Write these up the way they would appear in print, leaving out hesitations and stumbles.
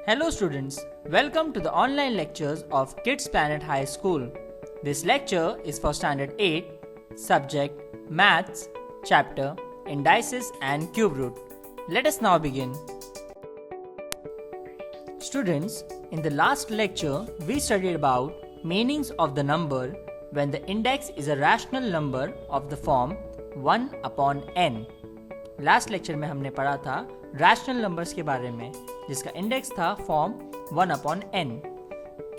Hello students, welcome to the online lectures of Kids Planet High School. This lecture is for Standard 8, subject Maths, chapter Indices and Cube Root. Let us now begin. Students, in the last lecture, we studied about meanings of the number when the index is a rational number of the form 1 upon n. Last lecture में हमने पढ़ा था rational numbers के बारे में जिसका index था form 1 upon n।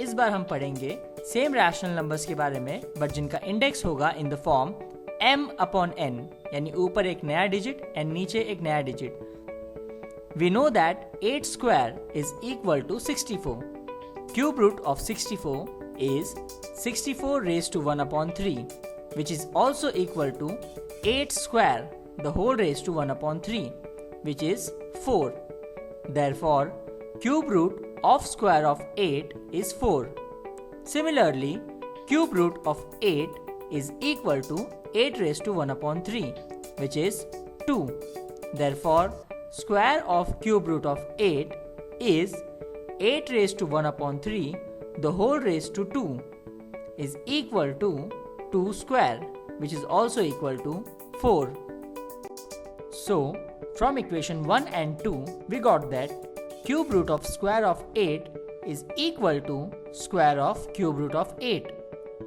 इस बार हम पढ़ेंगे सेम रैशनल नंबर्स के बारे में बट जिनका इंडेक्स होगा in the form m upon n, यानी ऊपर एक नया डिजिट एंड नीचे एक नया डिजिट। We know that 8 square is equal to 64। Cube root of 64 is 64 raised to 1 upon 3, which is also equal to 8 square, the whole raised to 1 upon 3, which is 4. Therefore, cube root of square of 8 is 4. Similarly, cube root of 8 is equal to 8 raised to 1 upon 3, which is 2. Therefore, square of cube root of 8 is 8 raised to 1 upon 3, the whole raised to 2 is equal to 2 square, which is also equal to 4. So, from equation 1 and 2, we got that cube root of square of 8 is equal to square of cube root of 8.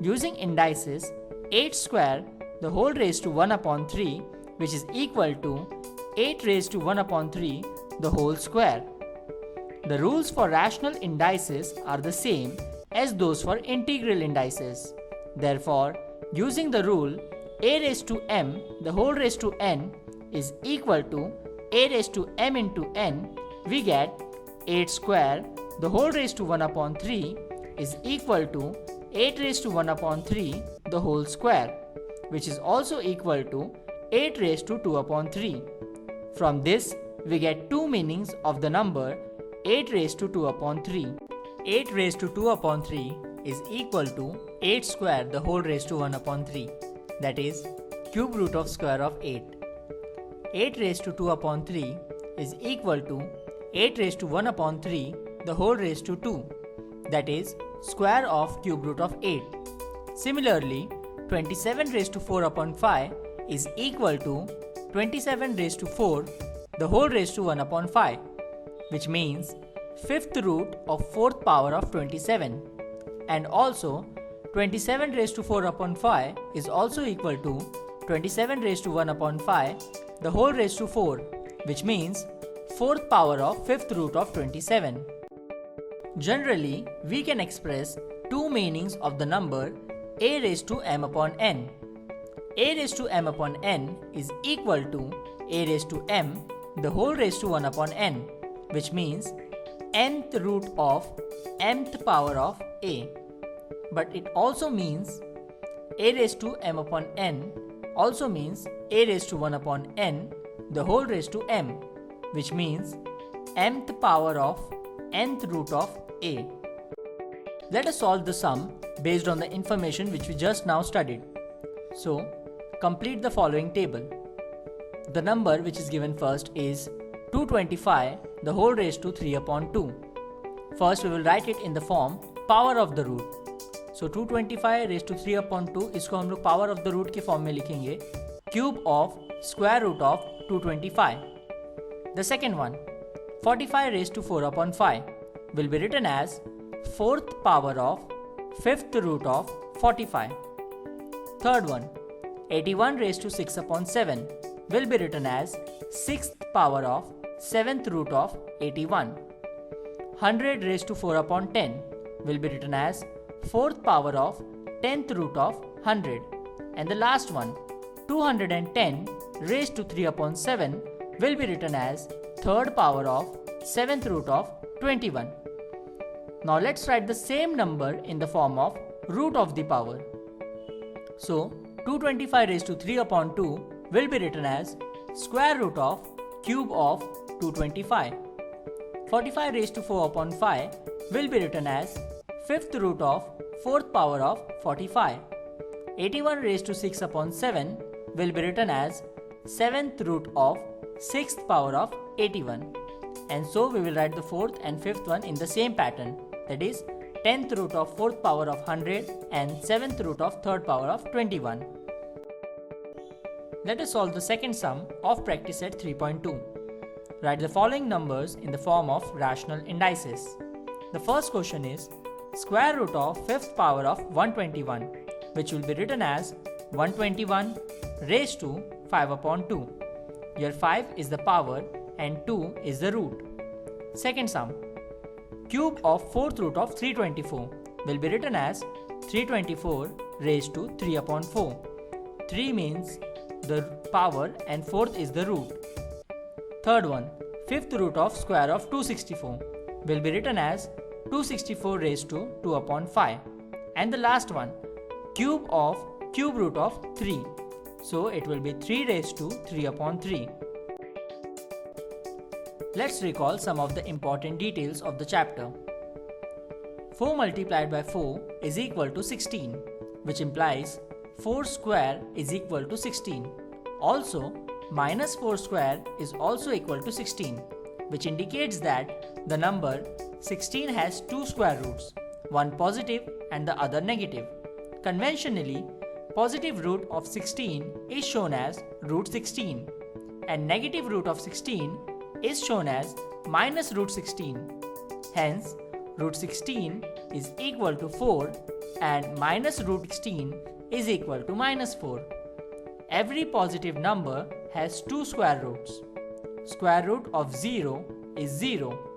Using indices 8 square, the whole raised to 1 upon 3, which is equal to 8 raised to 1 upon 3, the whole square. The rules for rational indices are the same as those for integral indices. Therefore, using the rule a raised to m, the whole raised to n is equal to a raised to m into n, we get 8 square, the whole raised to 1 upon 3 is equal to 8 raised to 1 upon 3, the whole square, which is also equal to 8 raised to 2 upon 3. From this, we get two meanings of the number 8 raised to 2 upon 3. 8 raised to 2 upon 3 is equal to 8 square, the whole raised to 1 upon 3, that is cube root of square of 8. 8 raised to 2 upon 3 is equal to 8 raised to 1 upon 3, the whole raised to 2, that is square of cube root of 8. Similarly, 27 raised to 4 upon 5 is equal to 27 raised to 4, the whole raised to 1 upon 5, which means fifth root of fourth power of 27. And also 27 raised to 4 upon 5 is also equal to 27 raised to 1 upon 5, the whole raised to 4, which means fourth power of fifth root of 27. Generally, we can express two meanings of the number a raised to m upon n. A raised to m upon n is equal to a raised to m, the whole raised to 1 upon n, which means nth root of mth power of a. But it also means a raised to m upon n also means a raised to 1 upon n, the whole raised to m, which means mth power of nth root of a. Let us solve the sum based on the information which we just now studied. So, complete the following table. The number which is given first is 225, the whole raised to 3 upon 2. First, we will write it in the form power of the root. So 225 raised to 3 upon 2, इसको हम लोग power of the root के form में लिखेंगे cube of square root of 225. The second one, 45 raised to 4 upon 5 will be written as fourth power of fifth root of 45. Third one, 81 raised to 6 upon 7 will be written as sixth power of seventh root of 81. 100 raised to 4 upon 10 will be written as fourth power of 10th root of 100. And the last one, 210 raised to 3 upon 7 will be written as third power of 7th root of 21. Now let's write the same number in the form of root of the power. So 225 raised to 3 upon 2 will be written as square root of cube of 225. 45 raised to 4 upon 5 will be written as fifth root of fourth power of 45. 81 raised to 6 upon 7 will be written as seventh root of sixth power of 81. and so we will write the fourth and fifth one in the same pattern, that is 10th root of 4th power of 100 and 7th root of 3rd power of 21. Let us solve the second sum of practice set 3.2. Write the following numbers in the form of rational indices. The first question is square root of 5th power of 121, which will be written as 121 raised to 5 upon 2. Here 5 is the power and 2 is the root. Second sum, cube of 4th root of 324 will be written as 324 raised to 3 upon 4. 3 means the power and 4th is the root. Third one, 5th root of square of 264 will be written as 264 raised to 2 upon 5. And the last one, cube of cube root of 3. So it will be 3 raised to 3 upon 3. Let's recall some of the important details of the chapter. 4 multiplied by 4 is equal to 16, which implies 4 square is equal to 16. Also, minus 4 square is also equal to 16, which indicates that the number 16 has two square roots, one positive and the other negative. Conventionally, positive root of 16 is shown as root 16 and negative root of 16 is shown as minus root 16. Hence, root 16 is equal to 4 and minus root 16 is equal to minus 4. Every positive number has two square roots. Square root of 0 is 0